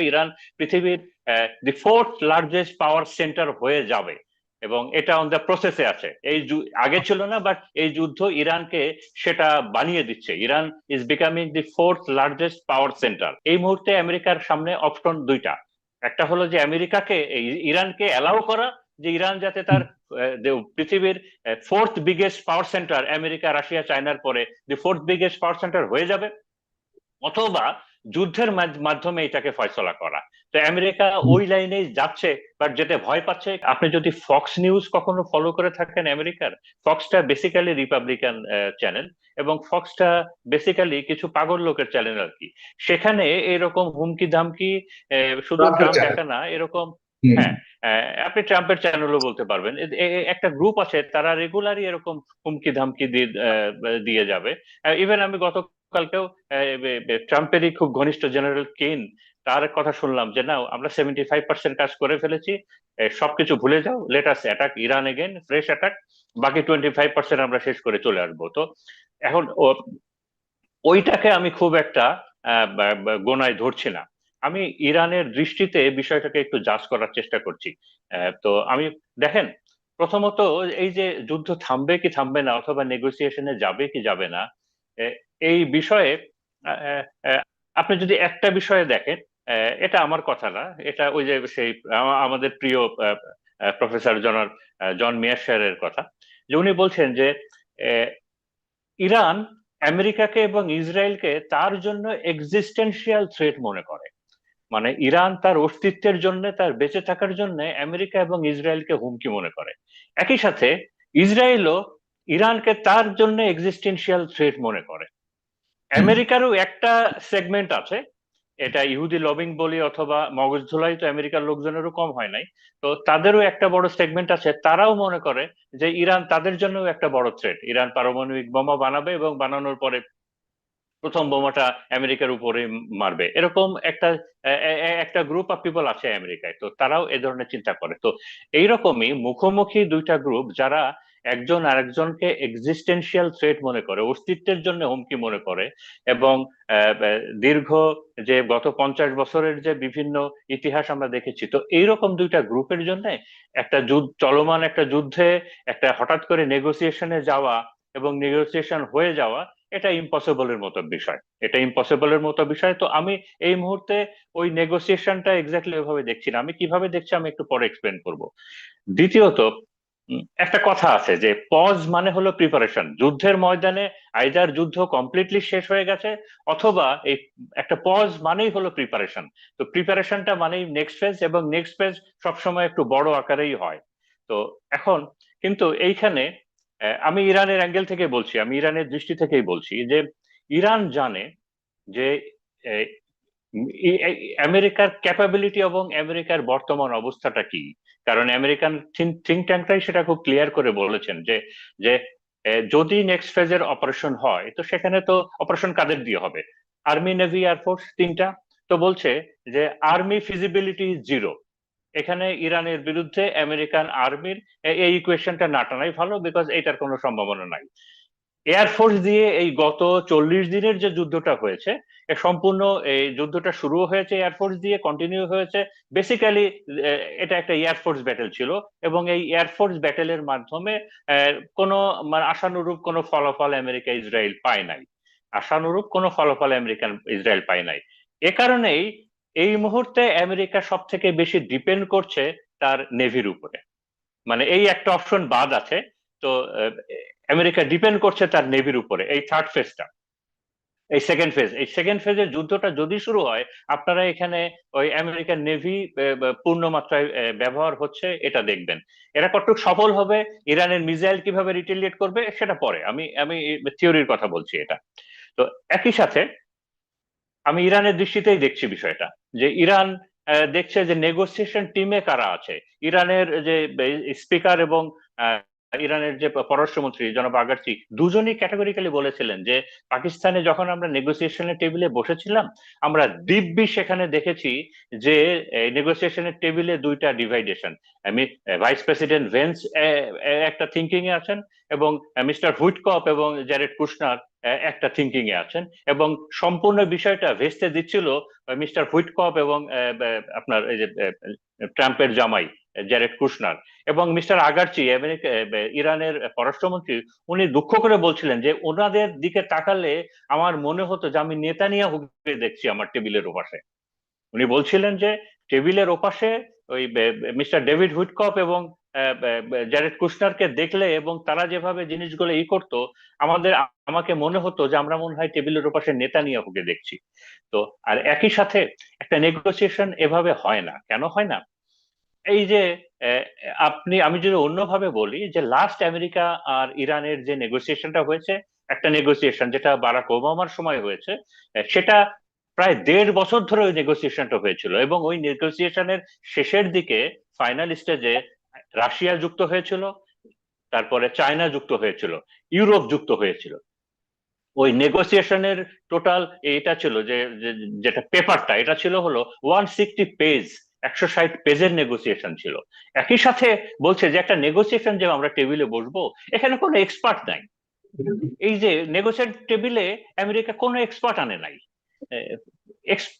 Iran পৃথিবীর the fourth largest power centre হয়ে যাবে, এবং এটা অন দ্য প্রসেসে আছে। আগে ছিল না, বাট এই যুদ্ধ ইরানকে সেটা বানিয়ে দিচ্ছে। Iran is becoming the fourth largest power centre. এই মুহূর্তে আমেরিকার সামনে অপশন দুইটা। একটা হলো যে আমেরিকাকে ইরানকে অ্যালাউ করা, যে ইরান যাতে তার পৃথিবীর ফোর্থ বিগেস্ট পাওয়ার সেন্টার, আমেরিকা, রাশিয়া, চায়নার পরে দি ফোর্থ বিগেস্ট পাওয়ার সেন্টার হয়ে যাবে, অথবা যুদ্ধের মাধ্যমে এটাকে ফয়সলা করা। তো আমেরিকা ওই লাইনে যাচ্ছে, বাট যেটা ভয় পাচ্ছে, আপনি যদি ফক্স নিউজ কখনো ফলো করে থাকেন আমেরিকার, ফক্সটা বেসিক্যালি রিপাবলিকান চ্যানেল, এবং ফক্সটা বেসিক্যালি কিছু পাগল লোকের চ্যানেল আর কি। সেখানে এরকম হুমকি ধামকি, শুধু ট্রাম্প একা না, এরকম, হ্যাঁ, আপনি ট্রাম্পের চ্যানেলও বলতে পারবেন। একটা গ্রুপ আছে, তারা রেগুলারই এরকম হুমকি ধামকি দিয়ে যাবে। ইভেন আমি গতকালকেও ট্রাম্পেরই খুব ঘনিষ্ঠ জেনারেল কেন, তার কথা শুনলাম যে না, আমরা 75% কাজ করে ফেলেছি, সবকিছু ভুলে যাও, let us attack Iran again, fresh attack, বাকি 25% আমরা শেষ করে চলে আসবো। তো এখন ওইটাকে আমি খুব একটা গোনায় ধরছি না। আমি ইরানের দৃষ্টিতে বিষয়টাকে একটু জাজ করার চেষ্টা করছি। তো আমি, দেখেন, প্রথমত এই যে যুদ্ধ থামবে কি থামবে না, অথবা নেগোসিয়েশনে যাবে কি যাবে না, এই বিষয়ে আহ, আহ, আপনি যদি একটা বিষয়ে দেখেন, এটা আমার কথা না, এটা ওই যে সেই আমাদের প্রিয় প্রফেসর জন মিয়ারশারের কথা, যে উনি বলছেন যে ইরান আমেরিকাকে এবং ইসরায়েলকে তার জন্য এক্সিস্টেন্সিয়াল থ্রেট মনে করে। মানে ইরান তার অস্তিত্বের জন্য, তার বেঁচে থাকার জন্য আমেরিকা এবং ইসরায়েলকে হুমকি মনে করে। একই সাথে ইসরায়েলও ইরানকে তার জন্য এক্সিস্টেন্সিয়াল থ্রেট মনে করে। আমেরিকারও একটা সেগমেন্ট আছে, এটা ইহুদি লবিং বলি অথবা মগজ ধোলাই, তো আমেরিকার লোকজনেরও কম হয় নাই। তো তাদেরও একটা বড় সেগমেন্ট আছে, তারাও মনে করে যে ইরান তাদের জন্য একটা বড় থ্রেট। ইরান পারমাণবিক বোমা বানাবে এবং বানানোর পরে প্রথম বোমাটা আমেরিকার উপরে মারবে, এরকম একটা গ্রুপ অফ পিপল আছে আমেরিকায়। তো তারাও এ ধরনের চিন্তা করে। তো এইরকমই মুখোমুখি দুইটা গ্রুপ, যারা একজন আরেকজনকে এক্সিস্টেন্সিয়াল থ্রেট মনে করে, অস্তিত্বের জন্য হুমকি মনে করে, এবং দীর্ঘ যে গত 50 বছরের যে বিভিন্ন ইতিহাস আমরা দেখেছি, তো এইরকম দুইটা গ্রুপের জন্য একটা চলমান একটা যুদ্ধে একটা হঠাৎ করে নেগোসিয়েশনে যাওয়া এবং নেগোসিয়েশন হয়ে যাওয়া, এটা ইম্পসিবলের মতো বিষয়। এটা ইম্পসিবলের মতো বিষয়। তো আমি এই মুহূর্তে ওই নেগোসিয়েশনটা এক্স্যাক্টলি ওইভাবে দেখছি না। আমি কিভাবে দেখছি আমি একটু পরে এক্সপ্লেন করব। দ্বিতীয়ত, একটা কথা আছে যে পজ মানে হলো প্রিপারেশন। যুদ্ধের ময়দানে আইদার যুদ্ধ কমপ্লিটলি শেষ হয়ে গেছে, অথবা এই একটা পজ মানেই হলো প্রিপারেশন। তো প্রিপারেশনটা মানেই নেক্সট ফেজ, এবং নেক্সট ফেজ সবসময় একটু বড় আকারেই হয়। তো এখন কিন্তু এইখানে আমি ইরানের অ্যাঙ্গেল থেকে বলছি, আমি ইরানের দৃষ্টি থেকেই বলছি যে ইরান জানে যে আহ, আমেরিকার ক্যাপাবিলিটি এবং আমেরিকার বর্তমান অবস্থাটা কি। কারণ আমেরিকান থিঙ্ক ট্যাঙ্করাই সেটা খুব ক্লিয়ার করে বলেছেন যে যে যদি নেক্সট ফেজের অপারেশন হয়, তো সেখানে তো অপারেশন কাদের দিয়ে হবে? আর্মি, নেভি, এয়ারফোর্স, তিনটা। তো বলছে যে আর্মি ফিজিবিলিটি জিরো। এখানে ইরানের বিরুদ্ধে আমেরিকান আর্মির এই ইকুয়েশনটা না টানাই ভালো, বিকজ এটার কোনো সম্ভাবনা নাই। এয়ারফোর্স দিয়ে এই গত 40 দিনের যে যুদ্ধটা হয়েছে, সম্পূর্ণ এই যুদ্ধটা শুরু হয়েছে এয়ারফোর্স দিয়ে, কন্টিনিউ হয়েছে। বেসিক্যালি এটা একটা এয়ারফোর্স ব্যাটেল ছিল, এবং এই এয়ারফোর্স ব্যাটেলের মাধ্যমে কোনো মানে আশানুরূপ কোনো ফলাফল আমেরিকা ইসরায়েল পায় নাই। আশানুরূপ কোনো ফলাফল আমেরিকান ইসরায়েল পায় নাই। এ কারণেই এই মুহূর্তে আমেরিকা সব থেকে বেশি ডিপেন্ড করছে তার নেভির উপরে। মানে এই একটা অপশন বাদ আছে। তো আমেরিকা ডিপেন্ড করছে তার নেভির উপরে। এই থার্ড ফেজটা, এই সেকেন্ড ফেজের যুদ্ধটা যদি শুরু হয়, আপনারা এখানে ওই আমেরিকান নেভি পূর্ণ মাত্রায় ব্যবহার হচ্ছে এটা দেখবেন। এরা কতটুকু সফল হবে, ইরানের মিসাইল কিভাবে রিটেলিয়েট করবে, সেটা পরে। আমি আমি থিওরির কথা বলছি এটা। তো একই সাথে আমি ইরানের দৃষ্টিতেই দেখছি বিষয়টা, যে ইরান দেখছে যে নেগোসিয়েশন টিমে কারা আছে। ইরানের যে স্পিকার এবং ইরানের যে পররাষ্ট্রমন্ত্রী জনাব আগারচি, দুজনই ক্যাটাগরিক্যালি বলেছিলেন যে পাকিস্তানে যখন আমরা নেগোসিয়েশনের টেবিলে বসেছিলাম, আমরা দিব্যি সেখানে দেখেছি যে নেগোসিয়েশনের টেবিলে দুইটা ডিভাইডেশন। আমি ভাইস প্রেসিডেন্ট ভেন্স একটা থিঙ্কিং এ আছেন, এবং মিস্টার হুইটকপ এবং জ্যারেড কুশনার একটা থিঙ্কিং এ আছেন, এবং সম্পূর্ণ বিষয়টা ভেস্তে দিচ্ছিল মিস্টার হুইটকপ এবং আপনার এই যে ট্রাম্পের জামাই জ্যারেড কুশনার এবং মিস্টার আগারচি আমেরিকা ইরানের পররাষ্ট্রমন্ত্রী। উনি দুঃখ করে বলছিলেন যে ওনাদের দিকে তাকালে আমার মনে হতো যে আমি নেতানিয়াহুকে দেখছি আমার টেবিলের ওপাশে। উনি বলছিলেন যে টেবিলের ওপাশে ওই মিস্টার ডেভিড হুইটকপ এবং জ্যারেড কুশনারকে দেখলে এবং তারা যেভাবে জিনিসগুলো করতো, আমাকে মনে হতো যে আমরা মনে হয় টেবিলের ওপাশে নেতানিয়াহুকে দেখছি। তো আর একই সাথে একটা নেগোসিয়েশন এভাবে হয় না। কেন হয় না? এই যে আহ, আমি যদি অন্যভাবে বলি যে লাস্ট আমেরিকা আর ইরানের যে নেগোসিয়েশনটা হয়েছে, একটা নেগোসিয়েশন যেটা বারাক ওবামার সময় হয়েছে, সেটা প্রায় 1.5 বছর ধরে ওই নেগোসিয়েশনটা হয়েছিল, এবং ওই নেগোসিয়েশনের শেষের দিকে ফাইনাল স্টেজে রাশিয়া যুক্ত হয়েছিল, তারপরে চায়না যুক্ত হয়েছিল, ইউরোপ যুক্ত হয়েছিল। ওই নেগোসিয়েশনের টোটাল এটা ছিল যেটা পেপারটা, এটা ছিল হলো 160 পেজ, 160 পেজের নেগোসিয়েশন ছিল। একই সাথে বলছে যে একটা নেগোসিয়েশন যে আমরা টেবিলে বসবো, এখানে কোনো এক্সপার্ট নাই। এই যে নেগোসিয়েট টেবিলে আমেরিকা কোনো এক্সপার্ট আনে নাই,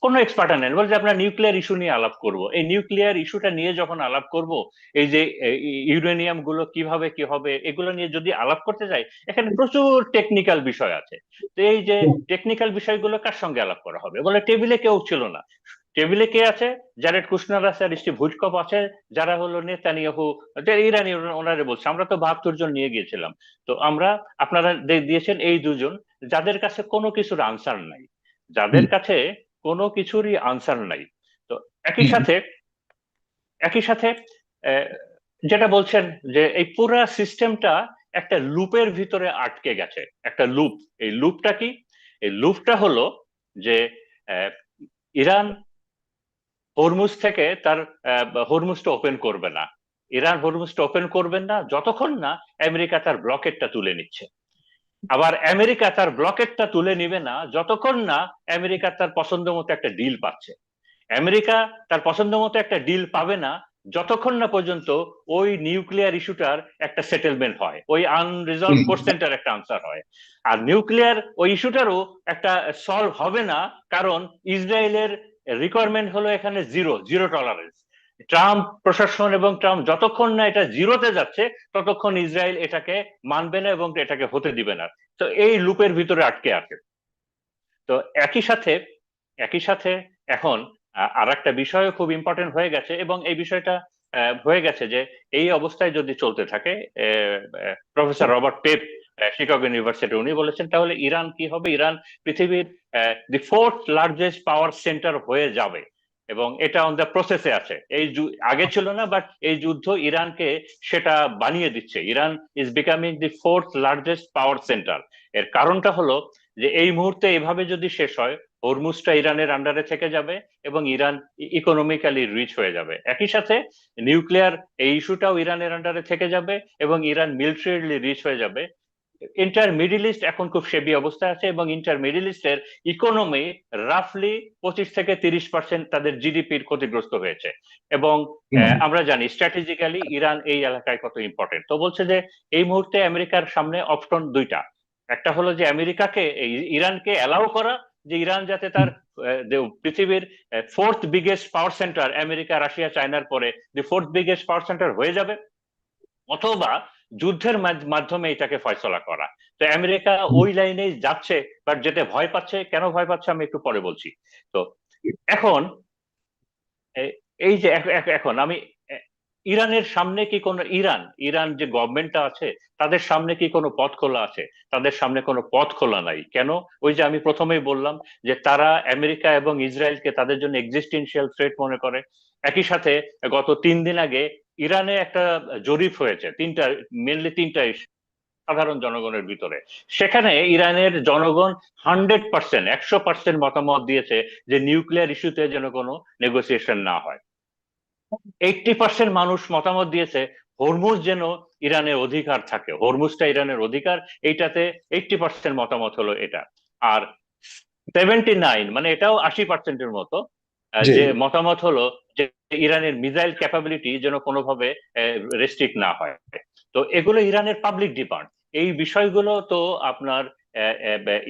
কোনো এক্সপার্ট আনেন। বলছে আপনার নিউক্লিয়ার ইস্যু নিয়ে আলাপ করব, এই নিউক্লিয়ার ইস্যুটা নিয়ে যখন আলাপ করব, এই যে ইউরেনিয়াম গুলো কিভাবে কি হবে এগুলো নিয়ে যদি আলাপ করতে যাই, এখানে প্রচুর টেকনিক্যাল বিষয় আছে। তো এই যে টেকনিক্যাল বিষয়গুলো কার সঙ্গে আলাপ করা হবে? বলে টেবিলে কেউ ছিল না। টেবিলে কে আছে? জ্যারেড কুশনার আছে আর স্টিভ হুইটকপ আছে, যারা হলো নেতানিয়াহু, ইরানি ওনারে বলছে আমরা তো 72 জন নিয়ে গিয়েছিলাম। তো আপনারা দিয়েছেন এই দুজন, যাদের কাছে কোনো কিছুর আনসার নাই, যাদের কাছে কোনো কিছুরই আনসার নাই। তো একই সাথে একই সাথে আহ, যেটা বলছেন যে এই পুরা সিস্টেমটা একটা লুপের ভিতরে আটকে গেছে। একটা লুপ। এই লুপটা কি? এই লুপটা হলো যে আহ, ইরান হরমুজ থেকে তার হরমুজটা ওপেন করবে না। ইরান হরমুজটা ওপেন করবেন না যতক্ষণ না আমেরিকা তার ব্লকেটটা তুলে নিচ্ছে। আবার আমেরিকা তার ব্লকেটটা তুলে নিবে না যতক্ষণ না আমেরিকা তার পছন্দ মতো একটা ডিল পাচ্ছে। আমেরিকা তার পছন্দ মতো একটা ডিল পাবে না যতক্ষণ না পর্যন্ত ওই নিউক্লিয়ার ইস্যুটার একটা সেটেলমেন্ট হয়, ওই আনরিজলভ কোশ্চেনটার একটা আনসার হয়। আর নিউক্লিয়ার ওই ইস্যুটারও একটা সলভ হবে না, কারণ ইসরায়েলের রিকোয়ারমেন্ট হলো এখানে জিরো, জিরো টলারেন্স। ট্রাম্প প্রশাসন এবং ট্রাম্প যতক্ষণ না এটা জিরোতে যাচ্ছে ততক্ষণ ইসরায়েল এটাকে মানবে না এবং এটাকে হতে দিবে না। তো এই লুপের ভিতরে আটকে আছে। তো একই সাথে এখন আর একটা বিষয়ও খুব ইম্পর্টেন্ট হয়ে গেছে, এবং এই বিষয়টা হয়ে গেছে যে এই অবস্থায় যদি চলতে থাকে, professor Robert Pape Chicago university উনি বলেছেন, তাহলে ইরান কি হবে? ইরান পৃথিবীর the fourth largest power centre হয়ে যাবে, এবং এটা অন দ্য প্রসেসে আছে। আগে ছিল না, বাট এই যুদ্ধ ইরানকে সেটা বানিয়ে দিচ্ছে। Iran is becoming the fourth largest power centre. এর কারণটা হলো যে এই মুহূর্তে এভাবে যদি শেষ হয়, হরমুজটা ইরানের আন্ডারে থেকে যাবে এবং ইরান ইকোনমিক্যালি রিচ হয়ে যাবে। একই সাথে নিউক্লিয়ার এই ইস্যুটাও ইরানের আন্ডারে থেকে যাবে এবং ইরান মিলিটারিলি রিচ হয়ে যাবে। ইন্টার মিডিল ইস্ট এখন খুব সেবি অবস্থায় আছে, এবং ইন্টার মিডিল ইস্টের ইকোনমি রাফলি 25 থেকে 30% তাদের জিডিপির ক্ষতিগ্রস্ত হয়েছে। এবং আমরা জানি স্ট্র্যাটেজিক্যালি ইরান এই এলাকায় কত ইম্পর্টেন্ট। তো বলছে যে এই মুহূর্তে আমেরিকার সামনে অপশন দুইটা। একটা হলো যে আমেরিকাকে ইরানকে অ্যালাউ করা, যে ইরান যাতে তার পৃথিবীর ফোর্থ বিগেস্ট পাওয়ার সেন্টার, আমেরিকা রাশিয়া চায়নার পরে দি ফোর্থ বিগেস্ট পাওয়ার সেন্টার হয়ে যাবে, অথবা যুদ্ধের মাধ্যমে এটাকে ফয়সলা করা। তো আমেরিকা ওই লাইনে যাচ্ছে, বাট যেতে ভয় পাচ্ছে। কেন ভয় পাচ্ছে আমি একটু পরে বলছি। তো এখন এই যে এখন আমি ইরানের সামনে কি কোনো ইরান যে গভর্নমেন্টটা আছে তাদের সামনে কি কোনো পথ খোলা আছে? তাদের সামনে কোনো পথ খোলা নাই। কেন? ওই যে আমি প্রথমেই বললাম যে তারা আমেরিকা এবং ইসরায়েলকে তাদের জন্য এক্সিস্টেন্সিয়াল থ্রেট মনে করে। একই সাথে গত 3 দিন আগে ইরানে একটা জরিপ হয়েছে, মেনলি তিনটা সাধারণ জনগণের ভিতরে। সেখানে ইরানের জনগণ 100%, 100% মতামত দিয়েছে যে নিউক্লিয়ার ইস্যুতে যেন কোনো নেগোসিয়েশন না হয়। 80% মানুষ মতামত দিয়েছে হরমুজ যেন ইরানের অধিকার থাকে, হরমুজটা ইরানের অধিকার, এইটাতে 80% মতামত হলো এটা। আর 79, মানে এটাও 80%-এর মতো যে মতামত হলো যে ইরানের মিসাইল ক্যাপাবিলিটি যেন কোনোভাবে রেস্ট্রিক্ট না হয়। তো এগুলো ইরানের পাবলিক ডিমান্ড। এই বিষয়গুলো তো আপনার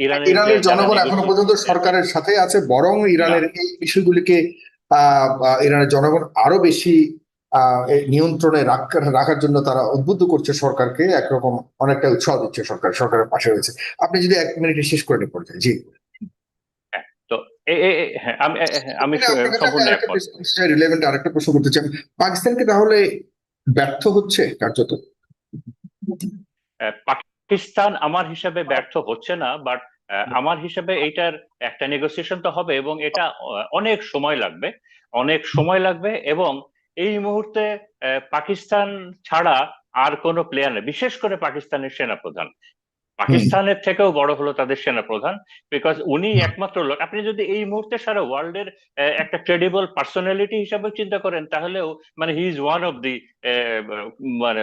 ইরানের যে ইরানের যারা জনগণ এখনো পর্যন্ত সরকারের সাথে আছে, বরং না, ইরানের এই বিষয়গুলিকে ইরানের জনগণ আরো বেশি এই নিয়ন্ত্রণে রাখার জন্য তারা উদ্বুদ্ধ করছে সরকারকে, একরকম অনেকটা উৎসাহ দিচ্ছে, সরকারের পাশে রয়েছে। আপনি যদি 1 মিনিটে শেষ করে নিতে পর্যায়ে, জি। হ্যাঁ, তো হ্যাঁ, আমি এখানে আপনার কাছে আমি সম্পূর্ণ একমত। রিলেভেন্ট আরেকটা প্রশ্ন করতে চাই। পাকিস্তানকে তাহলে ব্যর্থ হচ্ছে কার্যত? পাকিস্তান আমার হিসাবে ব্যর্থ হচ্ছে না, বাট আমার হিসাবে এইটার একটা নেগোসিয়েশন তো হবে, এবং এটা অনেক সময় লাগবে, অনেক সময় লাগবে। এবং এই মুহূর্তে পাকিস্তান ছাড়া আর কোনো প্লেয়ার নেই, বিশেষ করে পাকিস্তানের সেনাপ্রধান। হুম। পাকিস্তানের থেকেও বড় হলো তাদের সেনাপ্রধান, বিকজ উনি একমাত্র লোক। আপনি যদি এই মুহূর্তে সারা ওয়ার্ল্ডের একটা ক্রেডিবল পার্সোনালিটি হিসাবে চিন্তা করেন, তাহলেও মানে he is one of the মানে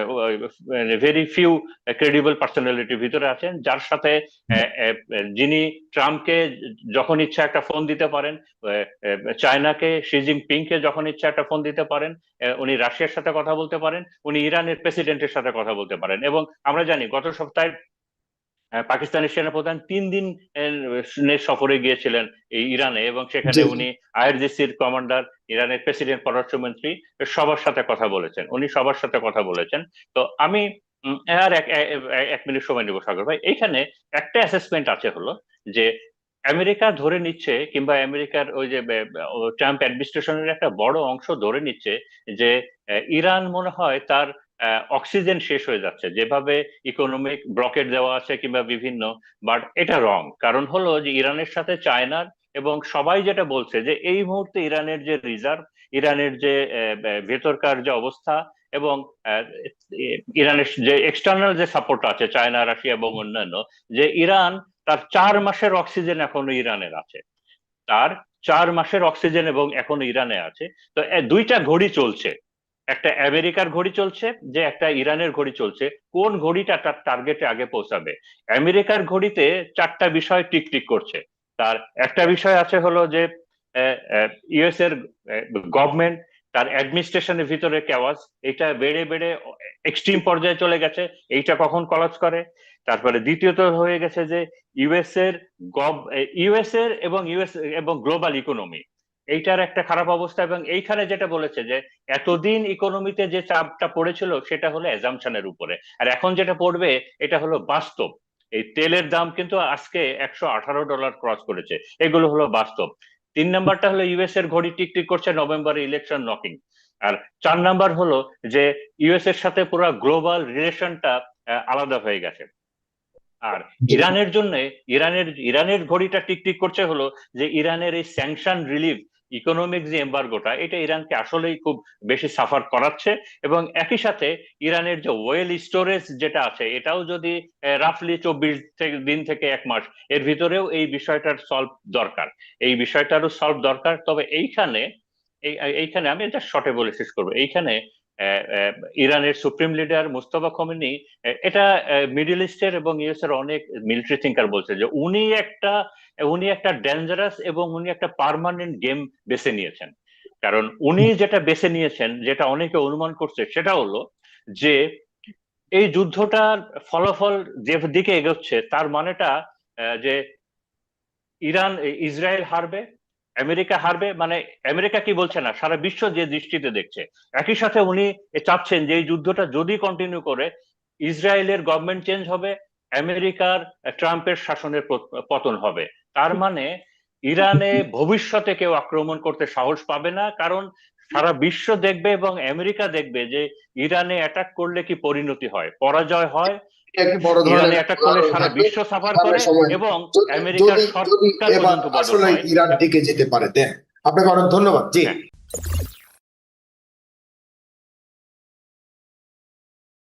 ভেরি ফিউ ক্রেডিবল পার্সোনালিটির ভিতরে আছেন, যার সাথে যিনি ট্রাম্পকে যখন ইচ্ছা একটা ফোন দিতে পারেন, চায়নাকে শি জিনপিংকে যখন ইচ্ছা একটা ফোন দিতে পারেন, উনি রাশিয়ার সাথে কথা বলতে পারেন, উনি ইরানের প্রেসিডেন্টের সাথে কথা বলতে পারেন। এবং আমরা জানি গত সপ্তাহে পাকিস্তানের সেনাপ্রধান 3 দিন সফরে গিয়েছিলেন এই ইরানে, এবং সেখানে জি। উনি আইআরজিসির কমান্ডার, ইরানের প্রেসিডেন্ট, পররাষ্ট্রমন্ত্রী সবার সাথে কথা বলেছেন, উনি সবার সাথে কথা বলেছেন। তো আমি আর 1 মিনিট সময় নিব সাগর ভাই। এইখানে একটা অ্যাসেসমেন্ট আছে, হলো যে আমেরিকা ধরে নিচ্ছে, কিংবা আমেরিকার ওই যে ট্রাম্প অ্যাডমিনিস্ট্রেশনের একটা বড় অংশ ধরে নিচ্ছে যে ইরান মনে হয় তার অক্সিজেন শেষ হয়ে যাচ্ছে, যেভাবে ইকোনমিক ব্লকেট দেওয়া আছে কিংবা বিভিন্ন। বাট এটা রং, কারণ হলো যে ইরানের সাথে চায়নার, এবং সবাই যেটা বলছে যে এই মুহূর্তে ইরানের যে রিজার্ভ, ইরানের যে ভেতরকার যে অবস্থা, এবং আহ, ইরানের যে এক্সটার্নাল যে সাপোর্ট আছে চায়না, রাশিয়া এবং অন্যান্য, যে ইরান তার 4 মাসের অক্সিজেন এখনো ইরানের আছে, তার 4 মাসের অক্সিজেন এবং এখনো ইরানে আছে। তো দুইটা ঘড়ি চলছে, একটা আমেরিকার ঘড়ি চলছে, যে একটা ইরানের ঘড়ি চলছে। কোন ঘড়িটা তার টার্গেটে আগে পৌঁছাবে? আমেরিকার ঘড়িতে 4টা বিষয় টিক টিক করছে। তার একটা বিষয় আছে হলো যে ইউএস এর গভর্নমেন্ট, তার অ্যাডমিনিস্ট্রেশনের ভিতরে কেওয়াস, এটা বেড়ে বেড়ে এক্সট্রিম পর্যায়ে চলে গেছে, এইটা কখন কলাপস করে। তারপরে দ্বিতীয়ত হয়ে গেছে যে ইউএস এর ইউএস এর ইউএস এবং গ্লোবাল ইকোনমি, এইটার একটা খারাপ অবস্থা। এবং এইখানে যেটা বলেছে যে এতদিন ইকোনমিতে যে চাপটা পড়েছিল সেটা হলো অ্যাজাম্পশনের উপরে, আর এখন যেটা পড়বে এটা হলো বাস্তব। এই তেলের দাম কিন্তু আজকে $118 ক্রস করেছে, এগুলো হলো বাস্তব। 3 নাম্বারটা হলো ইউএস এর ঘড়ি টিকটিক করছে, নভেম্বরে ইলেকশন নকিং। আর 4 নাম্বার হলো যে ইউএস এর সাথে পুরো গ্লোবাল রিলেশনটা আলাদা হয়ে গেছে। আর জি। ইরানের জন্য ইরানের ঘড়িটা টিকটিক করছে হলো যে ইরানের এই স্যাংশন রিলিফ, ইকোনমিক যে এম্বার্গোটা, এটা ইরানকে আসলেই খুব বেশি সাফার করাচ্ছে। এবং একই সাথে ইরানের যে ওয়েল স্টোরেজ যেটা আছে, এটাও যদি রাফলি 24 দিন থেকে 1 মাস এর ভিতরেও এই বিষয়টার সলভ দরকার, এই বিষয়টারও সলভ দরকার। তবে এইখানে আমি এটা শর্টে বলে শেষ করবো। এইখানে ইরানের সুপ্রিম লিডার মুস্তফা খমেনি, এটা মিডল ইস্টের এবং ইউএস এর অনেক মিলিটারি থিঙ্কার বলছে যে উনি একটা ডেঞ্জারাস এবং উনি একটা পার্মানেন্ট গেম বেছে নিয়েছেন। কারণ উনি যেটা বেছে নিয়েছেন, যেটা অনেকে অনুমান করছে, সেটা হলো যে এই যুদ্ধটার ফলাফল যে দিকে এগোচ্ছে, তার মানেটা যে ইসরায়েল হারবে, আমেরিকা হারবে। মানে আমেরিকা কি বলছে না, সারা বিশ্ব যে দৃষ্টিতে দেখছে। একই সাথে উনি চাচ্ছেন যে এই যুদ্ধটা যদি কন্টিনিউ করে, ইসরায়েলের গভর্নমেন্ট চেঞ্জ হবে, আমেরিকার ট্রাম্পের শাসনের পতন হবে। তার মানে ইরানে ভবিষ্যতে কেউ আক্রমণ করতে সাহস পাবে না, কারণ সারা বিশ্ব দেখবে এবং আমেরিকা দেখবে যে ইরানে অ্যাটাক করলে কি পরিণতি হয়, পরাজয় হয়। একটি বড় ইরানে ধরনের অ্যাটাক করলে উদাহরণ সারা থাকবে বিশ্ব সাফার সামনের করে, সময়, এবং যদি আমেরিকার যদি যদি সরকার এবার পর্যন্ত বদল আসলে হয়। ইরান টিকে যেতে পারে। দেন আপনাকে অনেক ধন্যবাদ, জি। হ্যাঁ।